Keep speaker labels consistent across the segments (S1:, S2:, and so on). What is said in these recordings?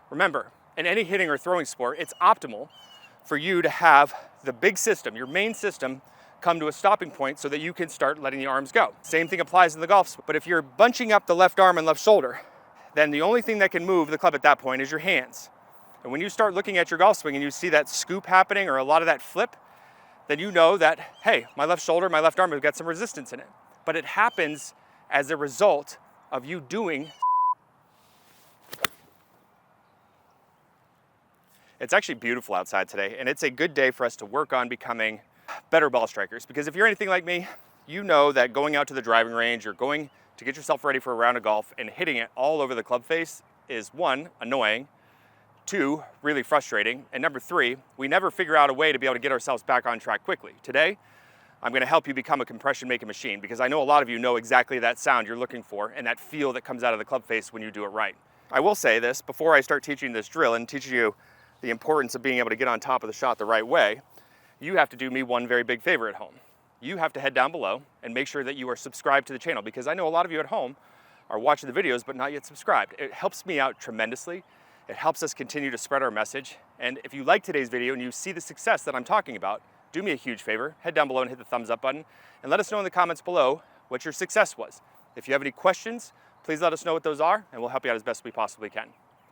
S1: Remember, in any hitting or throwing sport, it's optimal for you to have the big system, your main system, come to a stopping point so that you can start letting the arms go. Same thing applies in the golf swing. But if you're bunching up the left arm and left shoulder, then the only thing that can move the club at that point is your hands. And when you start looking at your golf swing and you see that scoop happening or a lot of that flip, then you know that, hey, my left shoulder, my left arm have got some resistance in it. But it happens as a result of you doing. It's actually beautiful outside today, and it's a good day for us to work on becoming better ball strikers. Because if you're anything like me, you know that going out to the driving range or going to get yourself ready for a round of golf and hitting it all over the club face is, one, annoying, two, really frustrating, and number three, we never figure out a way to be able to get ourselves back on track quickly. Today, I'm going to help you become a compression making machine, because I know a lot of you know exactly that sound you're looking for and that feel that comes out of the club face when you do it right. I will say this before I start teaching this drill and teaching you the importance of being able to get on top of the shot the right way. You have to do me one very big favor at home. You have to head down below and make sure that you are subscribed to the channel, because I know a lot of you at home are watching the videos but not yet subscribed. It helps me out tremendously. It helps us continue to spread our message. And if you like today's video and you see the success that I'm talking about, do me a huge favor, head down below and hit the thumbs up button and let us know in the comments below what your success was. If you have any questions, please let us know what those are and we'll help you out as best we possibly can.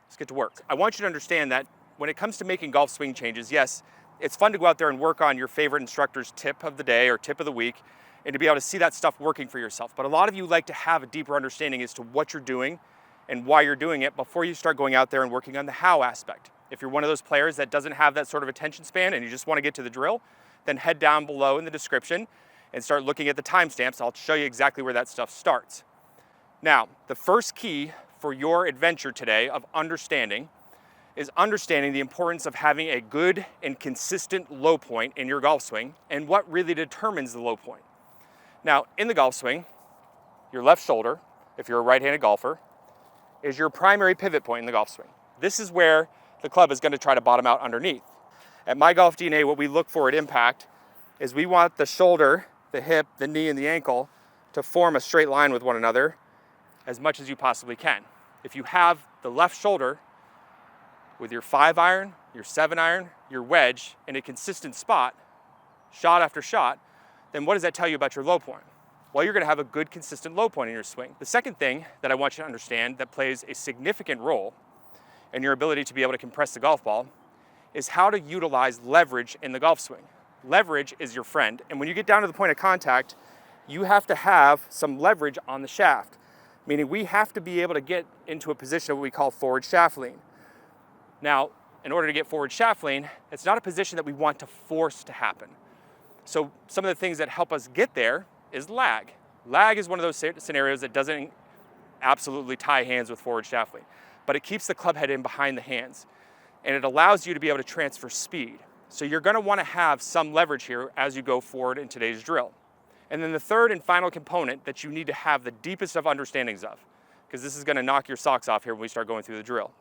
S1: Let's get to work. I want you to understand that when it comes to making golf swing changes, yes, it's fun to go out there and work on your favorite instructor's tip of the day or tip of the week and to be able to see that stuff working for yourself. But a lot of you like to have a deeper understanding as to what you're doing and why you're doing it before you start going out there and working on the how aspect. If you're one of those players that doesn't have that sort of attention span and you just want to get to the drill, then head down below in the description and start looking at the timestamps. I'll show you exactly where that stuff starts. Now, the first key for your adventure today of understanding is understanding the importance of having a good and consistent low point in your golf swing and what really determines the low point. Now, in the golf swing, your left shoulder, if you're a right-handed golfer, is your primary pivot point in the golf swing. This is where the club is going to try to bottom out underneath. At My Golf DNA, what we look for at impact is we want the shoulder, the hip, the knee, and the ankle to form a straight line with one another as much as you possibly can. If you have the left shoulder with your 5-iron, your 7-iron, your wedge in a consistent spot, shot after shot, then what does that tell you about your low point? Well, you're gonna have a good consistent low point in your swing. The second thing that I want you to understand that plays a significant role in your ability to be able to compress the golf ball is how to utilize leverage in the golf swing. Leverage is your friend, and when you get down to the point of contact, you have to have some leverage on the shaft, meaning we have to be able to get into a position of what we call forward shaft lean. Now, in order to get forward shaft lean, it's not a position that we want to force to happen. So some of the things that help us get there is lag. Lag is one of those scenarios that doesn't absolutely tie hands with forward shaft lean, but it keeps the club head in behind the hands, and it allows you to be able to transfer speed. So you're gonna wanna have some leverage here as you go forward in today's drill. And then the third and final component that you need to have the deepest of understandings of, because this is gonna knock your socks off here when we start going through the drill,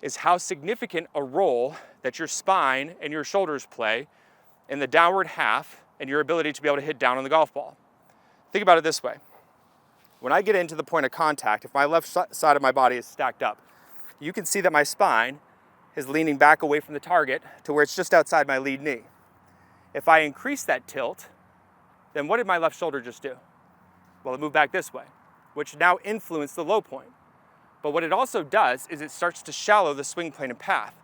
S1: is how significant a role that your spine and your shoulders play in the downward half and your ability to be able to hit down on the golf ball. Think about it this way. When I get into the point of contact, if my left side of my body is stacked up, you can see that my spine is leaning back away from the target to where it's just outside my lead knee. If I increase that tilt, then what did my left shoulder just do? Well, it moved back this way, which now influenced the low point. But what it also does is it starts to shallow the swing plane and path.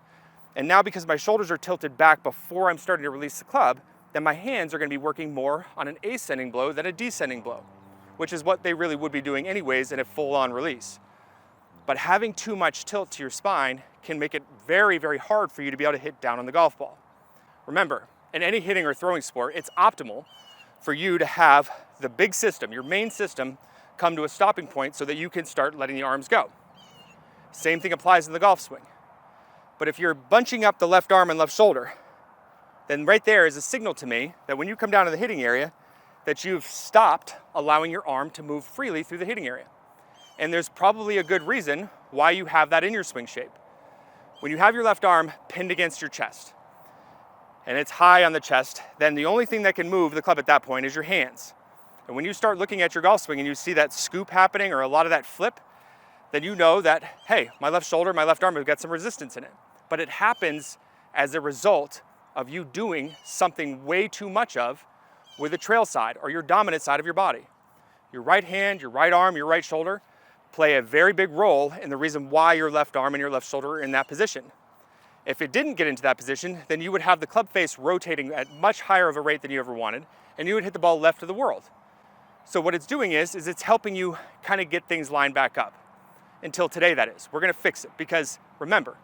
S1: And now because my shoulders are tilted back before I'm starting to release the club, then my hands are going to be working more on an ascending blow than a descending blow, which is what they really would be doing anyways in a full-on release. But having too much tilt to your spine can make it very, very hard for you to be able to hit down on the golf ball. Remember, in any hitting or throwing sport, it's optimal for you to have the big system, your main system, come to a stopping point so that you can start letting the arms go. Same thing applies in the golf swing. But if you're bunching up the left arm and left shoulder, then right there is a signal to me that when you come down to the hitting area, that you've stopped allowing your arm to move freely through the hitting area. And there's probably a good reason why you have that in your swing shape. When you have your left arm pinned against your chest, and it's high on the chest, then the only thing that can move the club at that point is your hands. And when you start looking at your golf swing and you see that scoop happening or a lot of that flip, then you know that, hey, my left shoulder, my left arm have got some resistance in it. But it happens as a result of you doing something way too much of with the trail side or your dominant side of your body. Your right hand, your right arm, your right shoulder play a very big role in the reason why your left arm and your left shoulder are in that position. If it didn't get into that position, then you would have the club face rotating at much higher of a rate than you ever wanted, and you would hit the ball left of the world. So what it's doing is it's helping you kind of get things lined back up. Until today, that is. We're gonna fix it because remember,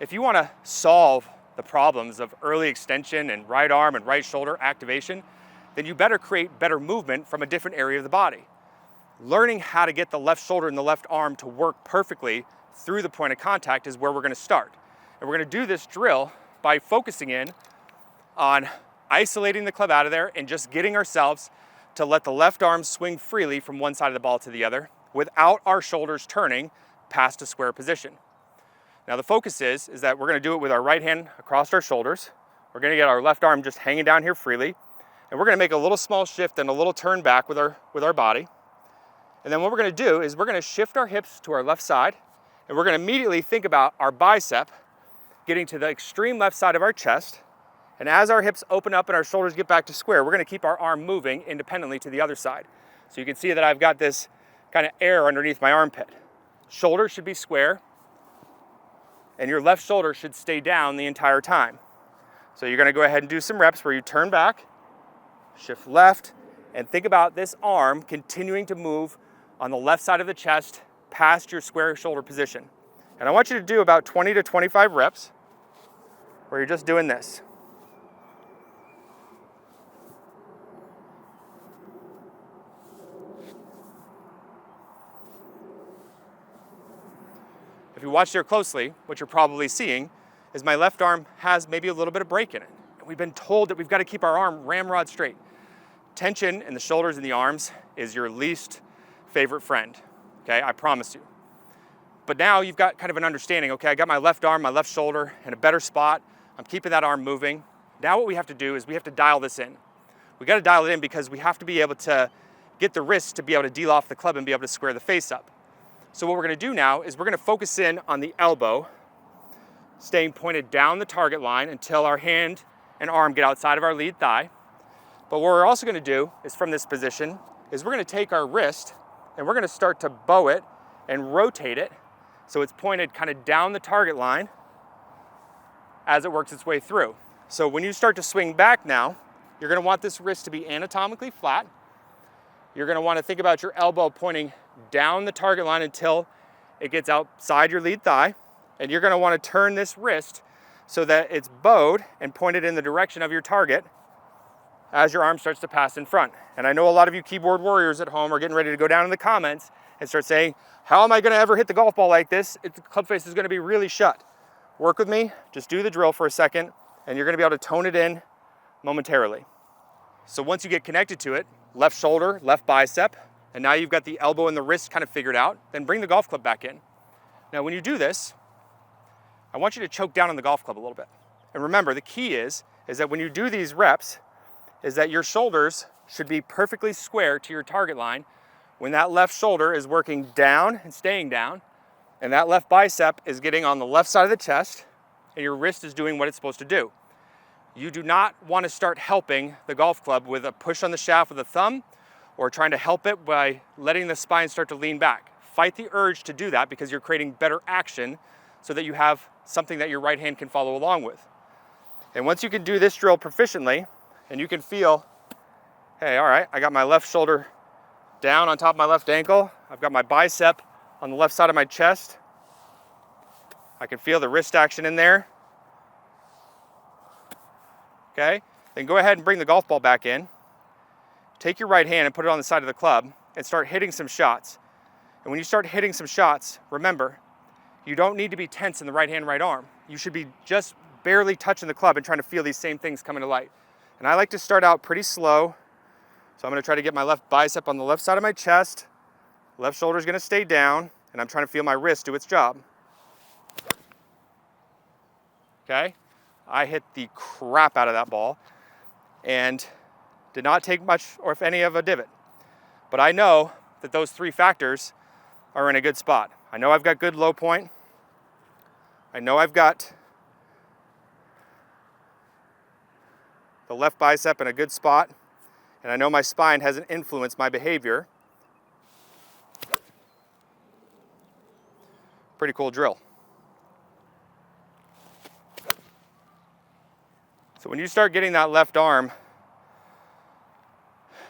S1: if you wanna solve the problems of early extension and right arm and right shoulder activation, then you better create better movement from a different area of the body. Learning how to get the left shoulder and the left arm to work perfectly through the point of contact is where we're gonna start. And we're gonna do this drill by focusing in on isolating the club out of there and just getting ourselves to let the left arm swing freely from one side of the ball to the other without our shoulders turning past a square position. Now the focus is that we're gonna do it with our right hand across our shoulders. We're gonna get our left arm just hanging down here freely. And we're gonna make a little small shift and a little turn back with our body. And then what we're gonna do is we're gonna shift our hips to our left side, and we're gonna immediately think about our bicep getting to the extreme left side of our chest. And as our hips open up and our shoulders get back to square, we're gonna keep our arm moving independently to the other side. So you can see that I've got this kind of air underneath my armpit. Shoulder should be square, and your left shoulder should stay down the entire time. So you're gonna go ahead and do some reps where you turn back, shift left, and think about this arm continuing to move on the left side of the chest past your square shoulder position. And I want you to do about 20 to 25 reps where you're just doing this. If you watch there closely, what you're probably seeing is my left arm has maybe a little bit of break in it. And we've been told that we've got to keep our arm ramrod straight. Tension in the shoulders and the arms is your least favorite friend, okay? I promise you. But now you've got kind of an understanding, okay, I got my left arm, my left shoulder in a better spot. I'm keeping that arm moving. Now what we have to do is we have to dial this in. We got to dial it in because we have to be able to get the wrist to be able to deal off the club and be able to square the face up. So what we're going to do now is we're going to focus in on the elbow, staying pointed down the target line until our hand and arm get outside of our lead thigh. But what we're also going to do is from this position is we're going to take our wrist and we're going to start to bow it and rotate it so it's pointed kind of down the target line as it works its way through. So when you start to swing back now, you're going to want this wrist to be anatomically flat. You're going to want to think about your elbow pointing down the target line until it gets outside your lead thigh. And you're going to want to turn this wrist so that it's bowed and pointed in the direction of your target as your arm starts to pass in front. And I know a lot of you keyboard warriors at home are getting ready to go down in the comments and start saying, how am I going to ever hit the golf ball like this? The club face is going to be really shut. Work with me, just do the drill for a second, and you're going to be able to tone it in momentarily. So once you get connected to it, left shoulder, left bicep, and now you've got the elbow and the wrist kind of figured out, then bring the golf club back in. Now when you do this, I want you to choke down on the golf club a little bit. And remember, the key is that when you do these reps, is that your shoulders should be perfectly square to your target line when that left shoulder is working down and staying down, and that left bicep is getting on the left side of the chest, and your wrist is doing what it's supposed to do. You do not want to start helping the golf club with a push on the shaft with a thumb or trying to help it by letting the spine start to lean back. Fight the urge to do that because you're creating better action so that you have something that your right hand can follow along with. And once you can do this drill proficiently, and you can feel, hey, all right, I got my left shoulder down on top of my left ankle. I've got my bicep on the left side of my chest. I can feel the wrist action in there. Okay, then go ahead and bring the golf ball back in. Take your right hand and put it on the side of the club and start hitting some shots. And when you start hitting some shots, remember, you don't need to be tense in the right hand, right arm. You should be just barely touching the club and trying to feel these same things coming to light. And I like to start out pretty slow. So I'm going to try to get my left bicep on the left side of my chest. Left shoulder is going to stay down, and I'm trying to feel my wrist do its job. Okay? I hit the crap out of that ball and did not take much or if any of a divot. But I know that those three factors are in a good spot. I know I've got good low point. I know I've got the left bicep in a good spot, and I know my spine hasn't influenced my behavior. Pretty cool drill. So when you start getting that left arm,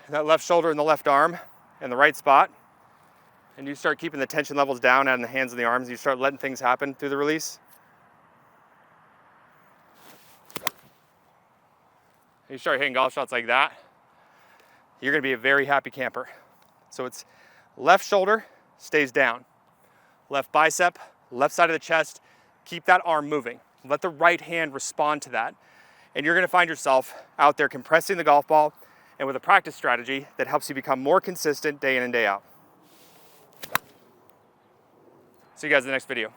S1: that left shoulder and the left arm in the right spot, and you start keeping the tension levels down on the hands and the arms, you start letting things happen through the release, you start hitting golf shots like that, you're gonna be a very happy camper. So it's left shoulder stays down, left bicep, left side of the chest, keep that arm moving. Let the right hand respond to that. And you're gonna find yourself out there compressing the golf ball and with a practice strategy that helps you become more consistent day in and day out. See you guys in the next video.